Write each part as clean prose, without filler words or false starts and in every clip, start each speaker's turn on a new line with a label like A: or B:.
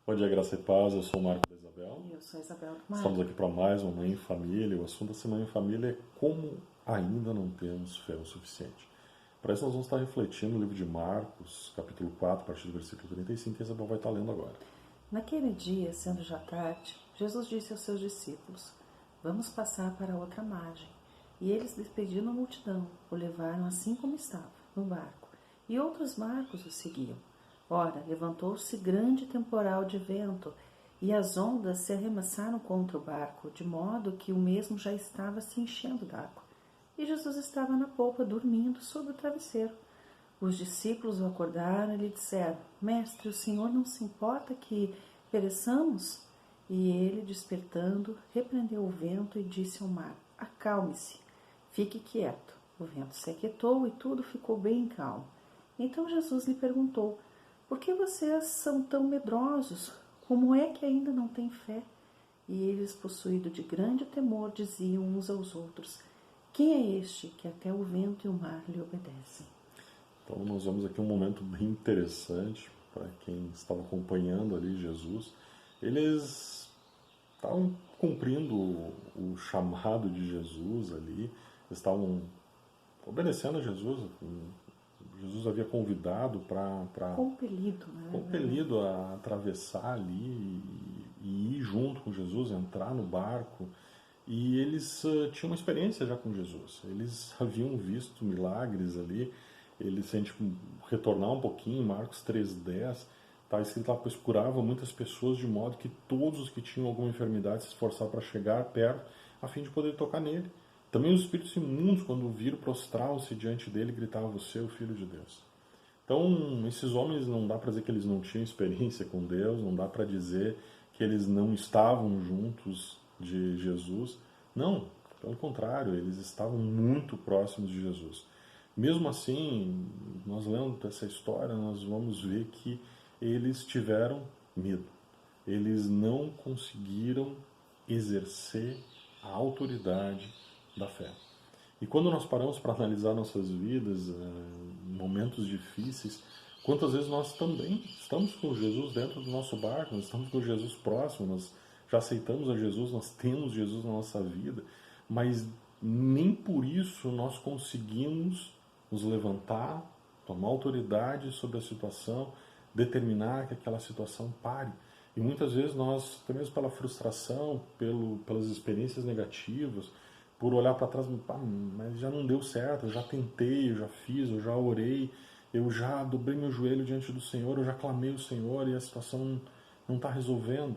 A: Bom dia, graça e paz. Eu sou o Marco da Isabel.
B: E eu sou a Isabel do Mar.
A: Estamos aqui para mais uma Manhã em Família. O assunto da Semana em Família é como ainda não temos fé o suficiente. Para isso, nós vamos estar refletindo no livro de Marcos, capítulo 4, a partir do versículo 35, que a Isabel vai estar lendo agora.
B: Naquele dia, sendo já tarde, Jesus disse aos seus discípulos: Vamos passar para a outra margem. E eles, despedindo a multidão, o levaram assim como estava, no barco, e outros barcos o seguiam. Ora, levantou-se grande temporal de vento, e as ondas se arremessaram contra o barco, de modo que o mesmo já estava se enchendo d'água. E Jesus estava na polpa, dormindo sobre o travesseiro. Os discípulos o acordaram e lhe disseram: Mestre, o Senhor não se importa que pereçamos? E ele, despertando, repreendeu o vento e disse ao mar: Acalme-se, fique quieto. O vento se aquietou e tudo ficou bem calmo. Então Jesus lhe perguntou: Por que vocês são tão medrosos? Como é que ainda não têm fé? E eles, possuídos de grande temor, diziam uns aos outros: Quem é este que até o vento e o mar lhe obedecem?
A: Então, nós vemos aqui um momento bem interessante para quem estava acompanhando ali Jesus. Eles estavam cumprindo o chamado de Jesus ali, estavam obedecendo a Jesus. Jesus havia convidado
B: Compelido, né?
A: compelido a atravessar ali e ir junto com Jesus, entrar no barco. E eles tinham uma experiência já com Jesus. Eles haviam visto milagres ali. Eles, se a gente retornar um pouquinho, Marcos 3,10, está escrito lá, pois curava muitas pessoas de modo que todos os que tinham alguma enfermidade se esforçavam para chegar perto, a fim de poder tocar nele. Também os espíritos imundos, quando o viram, prostravam-se diante dele e gritavam: Você é o Filho de Deus. Então, esses homens, não dá para dizer que eles não tinham experiência com Deus, não dá para dizer que eles não estavam juntos de Jesus. Não, pelo contrário, eles estavam muito próximos de Jesus. Mesmo assim, nós lendo essa história, nós vamos ver que eles tiveram medo. Eles não conseguiram exercer a autoridade da fé. E quando nós paramos para analisar nossas vidas, momentos difíceis, quantas vezes nós também estamos com Jesus dentro do nosso barco, nós estamos com Jesus próximo, nós já aceitamos a Jesus, nós temos Jesus na nossa vida, mas nem por isso nós conseguimos nos levantar, tomar autoridade sobre a situação, determinar que aquela situação pare. E muitas vezes nós, até mesmo pela frustração, pelas experiências negativas, por olhar para trás, mas já não deu certo, eu já tentei, eu já fiz, eu já orei, eu já dobrei meu joelho diante do Senhor, eu já clamei o Senhor e a situação não está resolvendo.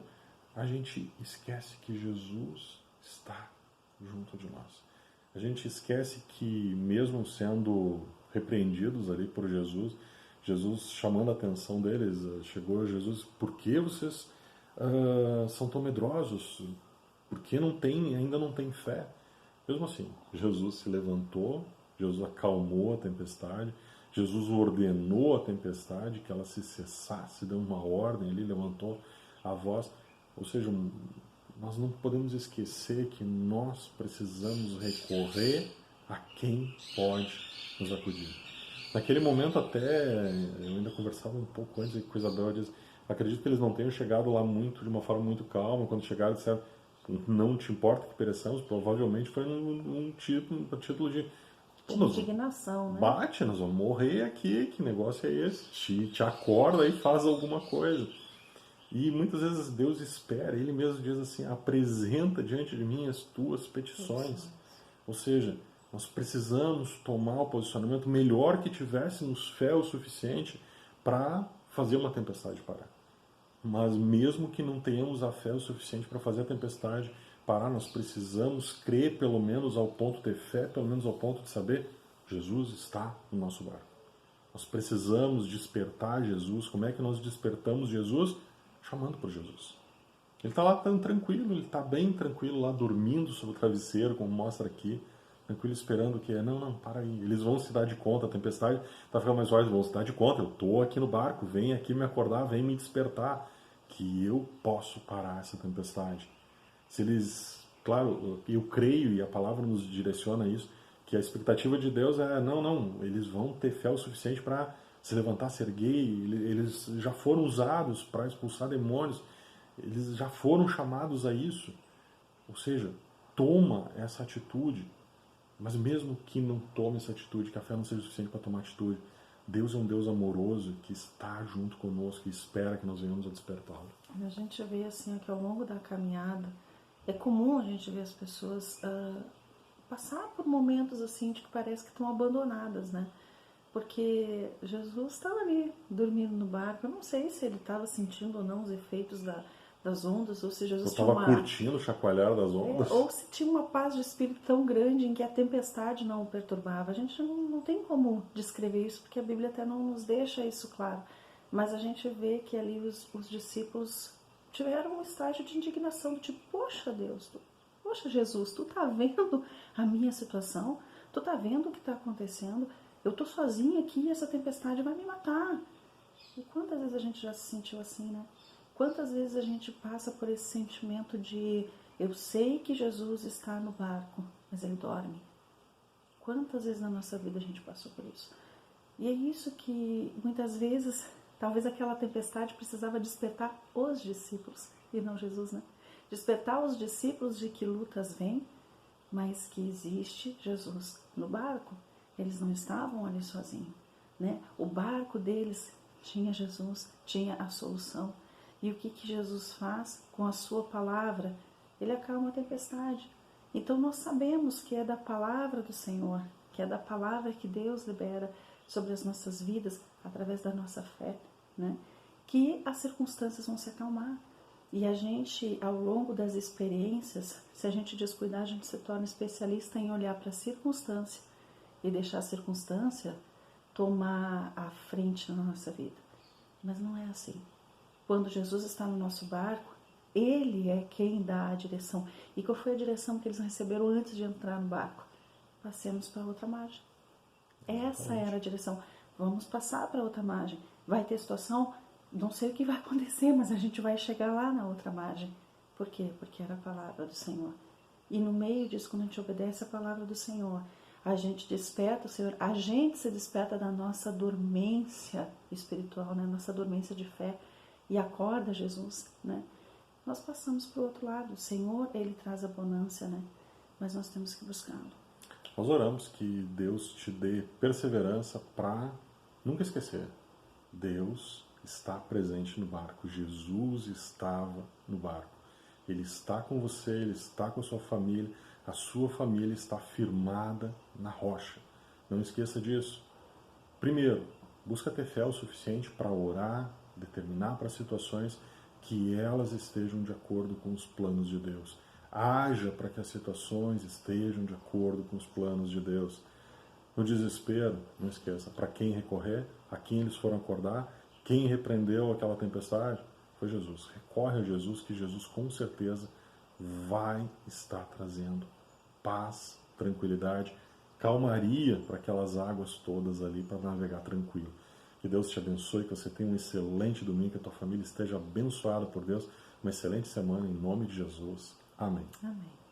A: A gente esquece que Jesus está junto de nós. A gente esquece que, mesmo sendo repreendidos ali por Jesus, Jesus chamando a atenção deles, chegou a Jesus: Por que vocês são tão medrosos? Por que ainda não tem fé? Mesmo assim, Jesus se levantou, Jesus acalmou a tempestade, Jesus ordenou a tempestade que ela se cessasse, deu uma ordem ali, levantou a voz. Ou seja, nós não podemos esquecer que nós precisamos recorrer a quem pode nos acudir. Naquele momento até, eu ainda conversava um pouco antes com a Isabel, eu disse, acredito que eles não tenham chegado lá muito, de uma forma muito calma, quando chegaram disseram: Não te importa que pereçamos, provavelmente foi um título de:
B: De indignação, né?
A: Bate, nós vamos morrer aqui, que negócio é esse? Te acorda e faz alguma coisa. E muitas vezes Deus espera, Ele mesmo diz assim: apresenta diante de mim as tuas petições. Ou seja, nós precisamos tomar o posicionamento melhor que tivéssemos fé o suficiente para fazer uma tempestade parar. Mas mesmo que não tenhamos a fé o suficiente para fazer a tempestade parar, nós precisamos crer pelo menos ao ponto de ter fé, pelo menos ao ponto de saber: Jesus está no nosso barco. Nós precisamos despertar Jesus. Como é que nós despertamos Jesus? Chamando por Jesus. Ele está lá tão tranquilo, ele está bem tranquilo lá, dormindo sobre o travesseiro, como mostra aqui, tranquilo, esperando que não, para aí, eles vão se dar de conta, a tempestade está ficando mais forte, vão se dar de conta, eu estou aqui no barco, vem aqui me acordar, vem me despertar, que eu posso parar essa tempestade. Se eles, claro, eu creio, e a palavra nos direciona a isso, que a expectativa de Deus é: não, eles vão ter fé o suficiente para se levantar, se erguer, eles já foram usados para expulsar demônios, eles já foram chamados a isso. Ou seja, toma essa atitude, mas mesmo que não tome essa atitude, que a fé não seja suficiente para tomar atitude, Deus é um Deus amoroso que está junto conosco e espera que nós venhamos a despertá-lo.
B: A gente vê assim que ao longo da caminhada, é comum a gente ver as pessoas passar por momentos assim de que parece que estão abandonadas, né? Porque Jesus estava ali dormindo no barco. Eu não sei se ele estava sentindo ou não os efeitos das ondas, ou se Jesus
A: tinha uma... curtindo o chacoalhar das ondas.
B: Ou se tinha uma paz de espírito tão grande em que a tempestade não o perturbava. A gente não tem como descrever isso, porque a Bíblia até não nos deixa isso claro. Mas a gente vê que ali os discípulos tiveram um estágio de indignação, do tipo, poxa Deus, poxa Jesus, tu tá vendo a minha situação? Tu tá vendo o que está acontecendo? Eu tô sozinha aqui e essa tempestade vai me matar. E quantas vezes a gente já se sentiu assim, né? Quantas vezes a gente passa por esse sentimento de eu sei que Jesus está no barco, mas ele dorme. Quantas vezes na nossa vida a gente passou por isso? E é isso que muitas vezes, talvez aquela tempestade precisava despertar os discípulos, e não Jesus, né? Despertar os discípulos de que lutas vêm, mas que existe Jesus no barco. Eles não estavam ali sozinhos, né? O barco deles tinha Jesus, tinha a solução. E o que Jesus faz com a sua palavra? Ele acalma a tempestade. Então nós sabemos que é da palavra do Senhor, que é da palavra que Deus libera sobre as nossas vidas, através da nossa fé, né? Que as circunstâncias vão se acalmar. E a gente, ao longo das experiências, se a gente descuidar, a gente se torna especialista em olhar para a circunstância e deixar a circunstância tomar a frente na nossa vida. Mas não é assim. Quando Jesus está no nosso barco, Ele é quem dá a direção. E qual foi a direção que eles receberam antes de entrar no barco? Passemos para outra margem. Essa era a direção. Vamos passar para outra margem. Vai ter situação, não sei o que vai acontecer, mas a gente vai chegar lá na outra margem. Por quê? Porque era a palavra do Senhor. E no meio disso, quando a gente obedece a palavra do Senhor, a gente desperta o Senhor, a gente se desperta da nossa dormência espiritual, né? Nossa dormência de fé, e acorda Jesus, né? Nós passamos para o outro lado. O Senhor, Ele traz abundância, né? Mas nós temos que buscá-lo.
A: Nós oramos que Deus te dê perseverança para nunca esquecer. Deus está presente no barco. Jesus estava no barco. Ele está com você, Ele está com a sua família. A sua família está firmada na rocha. Não esqueça disso. Primeiro, busca ter fé o suficiente para orar, determinar para situações que elas estejam de acordo com os planos de Deus. Haja para que as situações estejam de acordo com os planos de Deus. No desespero, não esqueça, para quem recorrer, a quem eles foram acordar, quem repreendeu aquela tempestade, foi Jesus. Recorre a Jesus, que Jesus com certeza vai estar trazendo paz, tranquilidade, calmaria para aquelas águas todas ali, para navegar tranquilo. Que Deus te abençoe, que você tenha um excelente domingo, que a tua família esteja abençoada por Deus, uma excelente semana em nome de Jesus. Amém.
B: Amém.